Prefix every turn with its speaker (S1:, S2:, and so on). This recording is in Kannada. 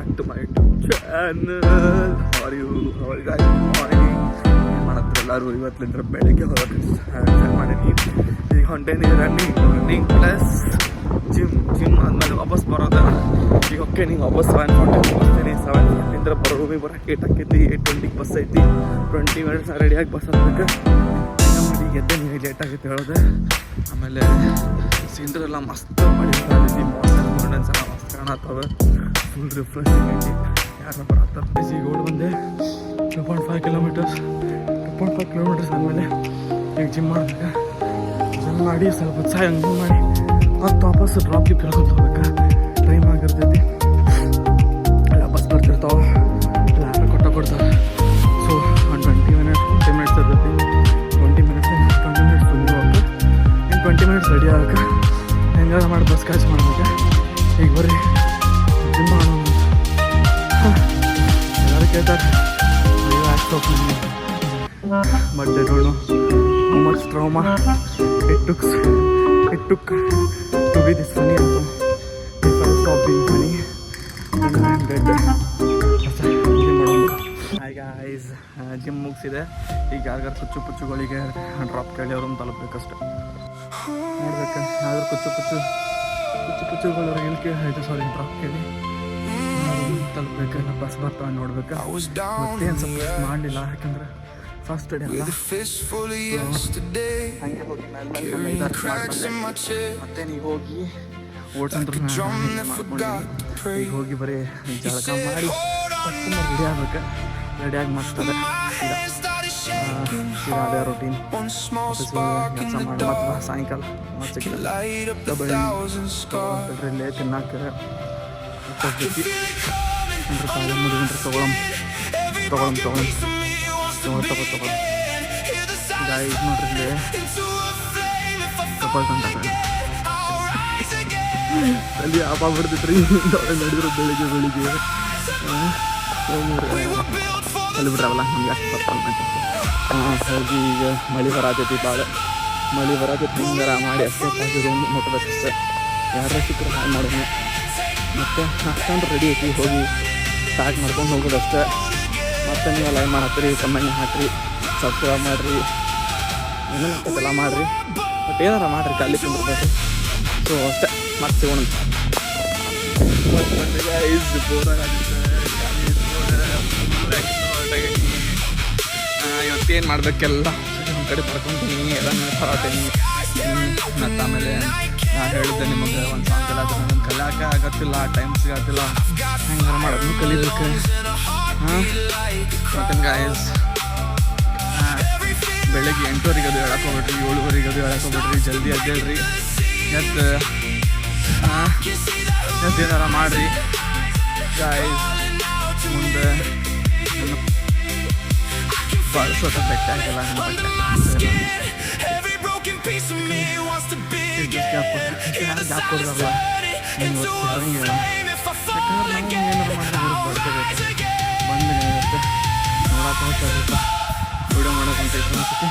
S1: Back to my YouTube channel. Are you guys morning ಏನು ಮಾಡತ್ತೀರ ಎಲ್ಲರೂ? ಇವತ್ತಿಂದ ಬೆಳಗ್ಗೆ ಹೋಗೋಕೆ ಸ್ಟಾರ್ಟ್ ಮಾಡೀನಿ. ಈಗ ಹೊಂಟೇನಿ ರನ್ನಿಂಗ್ ಪ್ಲಸ್ ಜಿಮ್ ಆದಮೇಲೆ ವಾಪಸ್ ಬರೋದ. ಈಗ ಓಕೆ ನೀವು ವಾಪಸ್ 7:40 ಬರ್ತೀನಿ. 7:40 ಬರೋ ರೂಮಿಗೆ ಬರೋಕೆ 8 ಆಕೈತಿ. 8:20 ಬಸ್ ಐತಿ. 20 ಮಿನಿಟ್ಸ್ ರೆಡಿಯಾಗಿ ಬಸ್ ಹತ್ತಕ್ಕೆ ಈಗ ಎದ್ದೆ ನೀವು ಲೇಟ್ ಆಗೈತೆ ಹೇಳೋದೆ. ಆಮೇಲೆ ಸೀನ್ರೆಲ್ಲ ಮಸ್ತ್ ಮಾಡಿರ್ತೀವಿ. ಮಾರ್ನಿಂಗ್ ಸಲ ಮಸ್ತ್ ಕಾಣತ್ತವೆ. ಫುಲ್ ರಿಫ್ರೆಶಿಂಗ್ ಐತಿ. ಯಾರು ಬರತ್ತ ಈಗ ಓಡ್ ಬಂದೆ 2.5 ಕಿಲೋಮೀಟರ್ಸ್ ಆದಮೇಲೆ ಈಗ ಜಿಮ್ ಮಾಡ್ಬೇಕು. ಜಿಮ್ ಮಾಡಿ ಸ್ವಲ್ಪ ಚಾಯ್ ಹಂಗೆ ಮಾಡಿ ಮತ್ತು ವಾಪಸ್ ಡ್ರಾಪ್ಗೆ ಕೇಳ್ಕೊಂತ ಹೋಗ್ಬೇಕು. ಟೈಮ್ ಆಗಿರ್ತೈತಿ. ಬಸ್ ಬರ್ತಿರ್ತಾವೆ, ಯಾರು ಕೊಡ್ತಾರೆ. ಸೊ ಒಂದು 20 ಮಿನಿಟ್ಸ್ ಇರ್ತೈತಿ. 20 ಮಿನಿಟ್ಸ್ ಸುಮ್ಮನೆ ಹೋಗ್ಬೇಕು. ಇನ್ನು 20 ಮಿನಿಟ್ಸ್ ರೆಡಿ ಆಗಕ್ಕೆ ಹೆಂಗಾರ ಮಾಡಿ ಬಸ್ ಕ್ಯಾಚ್ ಮಾಡ್ಬೇಕು. ಈಗ ಬರ್ರಿ ಜಿಮ್ ಮಾಡೋಣ. ಎಲ್ಲರೂ ಕೇಳ್ತಾರೆ but they don't know how much trauma it took to be this funny. If I stop being funny, then I'm dead. Gym ಮಾಡೋಣ. ಹಾಯ್ ಗಾಯ್ಸ್, ಜಿಮ್ ಮುಗಿಸಿದೆ. ಈಗ ಯಾರಿಗಾರು ಪುಚ್ಚುಗಳಿಗೆ ಡ್ರಾಪ್ ಕೇಳಿ ಅವ್ರನ್ನ ತಲುಪಬೇಕಷ್ಟೆ. ನೋಡ್ಬೇಕು ಯಾವ್ದಾದ್ರು ಪುಚ್ಚುಗಳು ಇಳಿಕೆ ಆಯಿತು. ಸಾರಿ, ಡ್ರಾಪ್ ಕೇಳಿ ತಲುಪಬೇಕಲ್ಲ. ಬಸ್ ಬರ್ತಾವೆ ನೋಡ್ಬೇಕು. ಮತ್ತೇನು ಸ್ವಲ್ಪ ಮಾಡಲಿಲ್ಲ, ಯಾಕಂದ್ರೆ ಫಸ್ಟ್ ಡೇ ಅಲ್ಲ. ಹಂಗೆ ಹೋಗಿ ಮತ್ತೆ ನೀವು ಹೋಗಿ ಓಡ್ಸಂದ್ರೆ ಈಗ ಹೋಗಿ ಬರೀ ಜಳಕ ಮಾಡಿ ರೆಡಿ ಆಗ್ಬೇಕು. ರೆಡಿಯಾಗಿ ಮಸ್ತದೆ ಸೀದಾ ಅದೇ ರೂಟೀನ್. ಕೆಲಸ ಮಾಡಿ ಮತ್ತು ಸಾಯಂಕಾಲ ಮತ್ತೆ ಬೆಳ್ಳಿಲ್ಲೇ ತಿನ್ನಕ್ಕೆ ಮುಗಿದ್ರೆ ತಗೊಳಂ ಗಾಯ್ಸ್. ನೋಡ್ರಿ ಇಲ್ಲಿ ತಗೊಳ್ಕೊಂಡ ಅಲ್ಲಿ ಆಪ ಬಿಡ್ತಿದ್ರಿ ನಡೆದ್ರು ಬೆಳಿಗ್ಗೆ ಅಲ್ಲಿ ಬಿಡ್ರವಲ್ಲ ನಮ್ಗೆ ಅಷ್ಟು ಬರ್ತಾನೆ. ಹೋಗಿ ಈಗ ಮಳೆ ಬರತೈತಿ. ಮಳೆ ಬರತೈತಿ. ಹಿಂಗಾರ ಮಾಡಿ ಅಷ್ಟೇ ರೂಮ್ ಮುಟ್ಬೇಕಷ್ಟೆ. ಯಾರ ಸಿಕ್ಕರೆ ಹಾಳು ಮಾಡೋಣ. ಮತ್ತು ಅಷ್ಟೊಂದು ರೆಡಿ ಐತಿ. ಹೋಗಿ ಸ್ಟಾರ್ಟ್ ಮಾಡ್ಕೊಂಡು ಹೋಗೋದಷ್ಟೇ. ಮತ್ತು ನೀವು ಲೈವ್ ಮಾಡತ್ತೀರಿ, ಕಮೆಂಟ್ ಹಾಕಿರಿ, ಸಬ್ಸ್ಕ್ರೈಬ್ ಮಾಡಿರಿ, ಏನೇನು ಆಗ್ತೈತೆಲ್ಲ ಮಾಡಿರಿ. ಬಟ್ ಏನಾರ ಮಾಡಿರಿ, ಖಾಲಿ ಕುಂದಿರ್ಬೇಕು. ಸೊ ಅಷ್ಟೇ, ಮತ್ತೆ ಸಿಗೋಣ. ಇವತ್ತೇನು ಮಾಡಬೇಕೆಲ್ಲ ಒಂದು ಕಡೆ ಬರ್ಕೊತೀನಿ. ಎಲ್ಲ ಹೊರಟೀನಿ. ಮತ್ತು ಆಮೇಲೆ ನಾನು ಹೇಳಿದ್ದೆ ನಿಮಗೆ ಒಂದು ಸಾಂಗ್ ಎಲ್ಲ ನನಗೆ ಕಲಿಯೋಕೆ ಆಗತ್ತಿಲ್ಲ, ಟೈಮ್ ಸಿಗತ್ತಿಲ್ಲ. ಹೆಂಗಾರ ಮಾಡೋದು ಕಲಿಬೇಕು. ಮತ್ತು ಗಾಯ್ಸ್, ಬೆಳಗ್ಗೆ 8:00 ಅದು ಹೇಳಕ್ಕೆ ಹೋಗ್ಬಿಟ್ರಿ, 7:00 ಅದು ಹೇಳಕ್ಕೆ ಹೋಗ್ಬಿಟ್ರಿ. ಜಲ್ದಿ ಎದ್ದೇಳ್ರಿ, ಏನಾರ ಮಾಡಿರಿ ಗಾಯ್ಸ್. ಮುಂದೆ ಬಳಸೋದ ಬೆಟ್ಟ ಆಗಿಲ್ಲ. ಗ್ಯಾಪ್ ಕೊಡ್ರಲ್ಲ ನೀವು ಯಾಕಂದ್ರೆ ನಾವು ಏನಾರು ಮಾಡಿದ್ರೆ ಬರ್ತಬೇಕು. ಬಂದು ನೋಡಕ್ಕೆ ವಿಡಿಯೋ ಮಾಡೋಕ್ಕಂತ ಅನಿಸುತ್ತೆ.